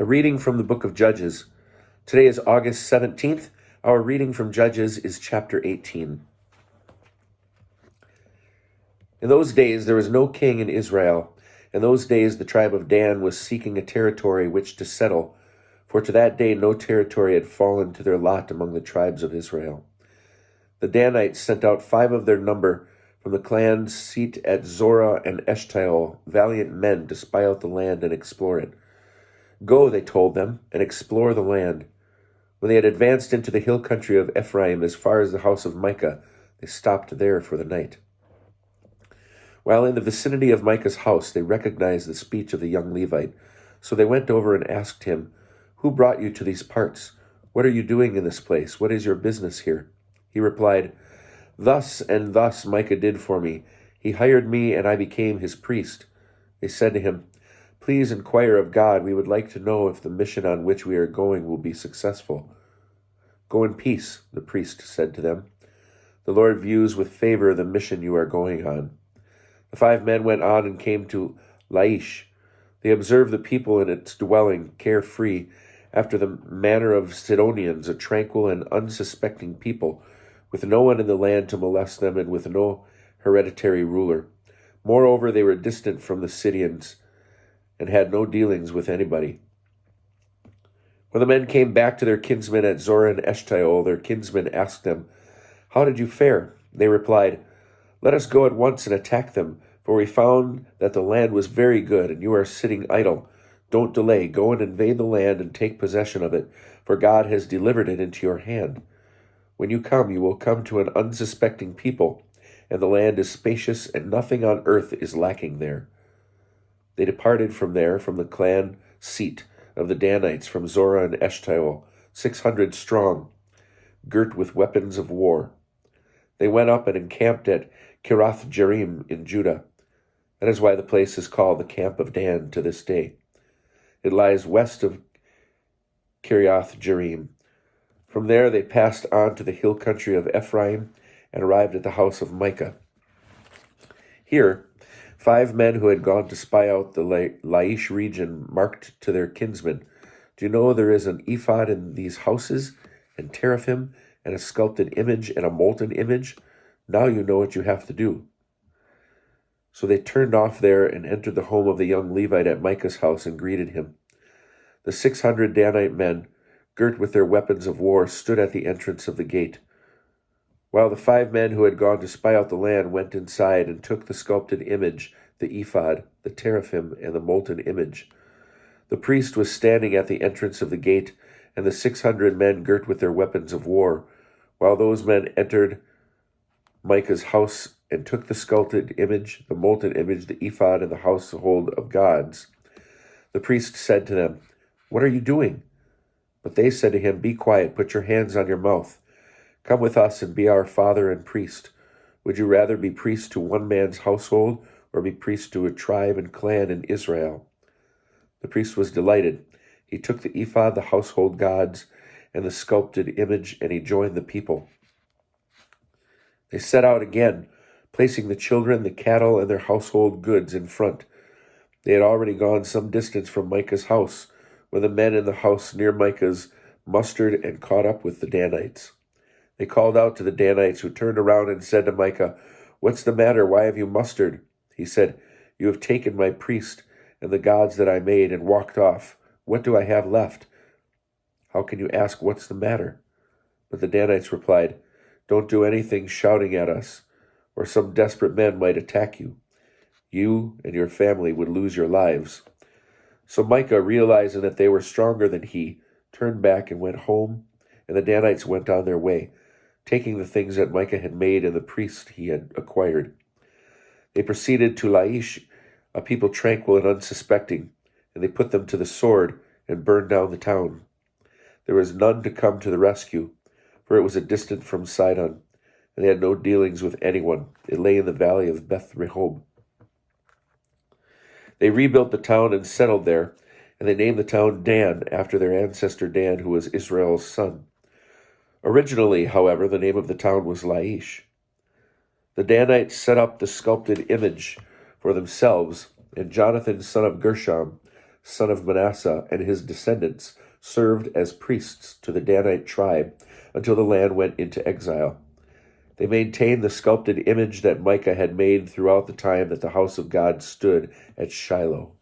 A reading from the book of Judges. Today is August 17th. Our reading from Judges is chapter 18. In those days there was no king in Israel. In those days the tribe of Dan was seeking a territory which to settle, for to that day no territory had fallen to their lot among the tribes of Israel. The Danites sent out 5 of their number from the clans seat at Zorah and Eshtaol, valiant men, to spy out the land and explore it. Go, they told them, and explore the land. When they had advanced into the hill country of Ephraim as far as the house of Micah, they stopped there for the night. While in the vicinity of Micah's house, they recognized the speech of the young Levite. So they went over and asked him, "Who brought you to these parts? What are you doing in this place? What is your business here?" He replied, "Thus and thus Micah did for me. He hired me, and I became his priest." They said to him, "Please inquire of God. We would like to know if the mission on which we are going will be successful." "Go in peace," the priest said to them. "The Lord views with favor the mission you are going on." The 5 men went on and came to Laish. They observed the people in its dwelling, carefree, after the manner of Sidonians, a tranquil and unsuspecting people, with no one in the land to molest them and with no hereditary ruler. Moreover, they were distant from the Sidonians and had no dealings with anybody. When the men came back to their kinsmen at Zorah and Eshtaol, their kinsmen asked them, "How did you fare?" They replied, "Let us go at once and attack them, for we found that the land was very good, and you are sitting idle. Don't delay. Go and invade the land and take possession of it, for God has delivered it into your hand. When you come, you will come to an unsuspecting people, and the land is spacious, and nothing on earth is lacking there." They departed from there, from the clan seat of the Danites, from Zorah and Eshtaol, 600 strong, girt with weapons of war. They went up and encamped at Kirath Jearim in Judah. That is why the place is called the Camp of Dan to this day. It lies west of Kiriath Jearim. From there they passed on to the hill country of Ephraim and arrived at the house of Micah. Here, 5 men who had gone to spy out the Laish region marked to their kinsmen, "Do you know there is an ephod in these houses, and teraphim, and a sculpted image, and a molten image? Now you know what you have to do." So they turned off there and entered the home of the young Levite at Micah's house and greeted him. The 600 Danite men, girt with their weapons of war, stood at the entrance of the gate, while the 5 men who had gone to spy out the land went inside and took the sculpted image, the ephod, the teraphim, and the molten image. The priest was standing at the entrance of the gate, and the 600 men girt with their weapons of war, while those men entered Micah's house and took the sculpted image, the molten image, the ephod, and the household of gods. The priest said to them, "What are you doing?" But they said to him, "Be quiet, put your hands on your mouth. Come with us and be our father and priest. Would you rather be priest to one man's household or be priest to a tribe and clan in Israel?" The priest was delighted. He took the ephod, the household gods, and the sculpted image, and he joined the people. They set out again, placing the children, the cattle, and their household goods in front. They had already gone some distance from Micah's house when the men in the house near Micah's mustered and caught up with the Danites. They called out to the Danites, who turned around and said to Micah, "What's the matter? Why have you mustered?" He said, "You have taken my priest and the gods that I made and walked off. What do I have left? How can you ask what's the matter?" But the Danites replied, "Don't do anything shouting at us, or some desperate men might attack you. You and your family would lose your lives." So Micah, realizing that they were stronger than he, turned back and went home, and the Danites went on their way, taking the things that Micah had made and the priest he had acquired. They proceeded to Laish, a people tranquil and unsuspecting, and they put them to the sword and burned down the town. There was none to come to the rescue, for it was a distance from Sidon, and they had no dealings with anyone. It lay in the valley of Beth Rehob. They rebuilt the town and settled there, and they named the town Dan after their ancestor Dan, who was Israel's son. Originally, however, the name of the town was Laish. The Danites set up the sculpted image for themselves, and Jonathan, son of Gershom, son of Manasseh, and his descendants served as priests to the Danite tribe until the land went into exile. They maintained the sculpted image that Micah had made throughout the time that the house of God stood at Shiloh.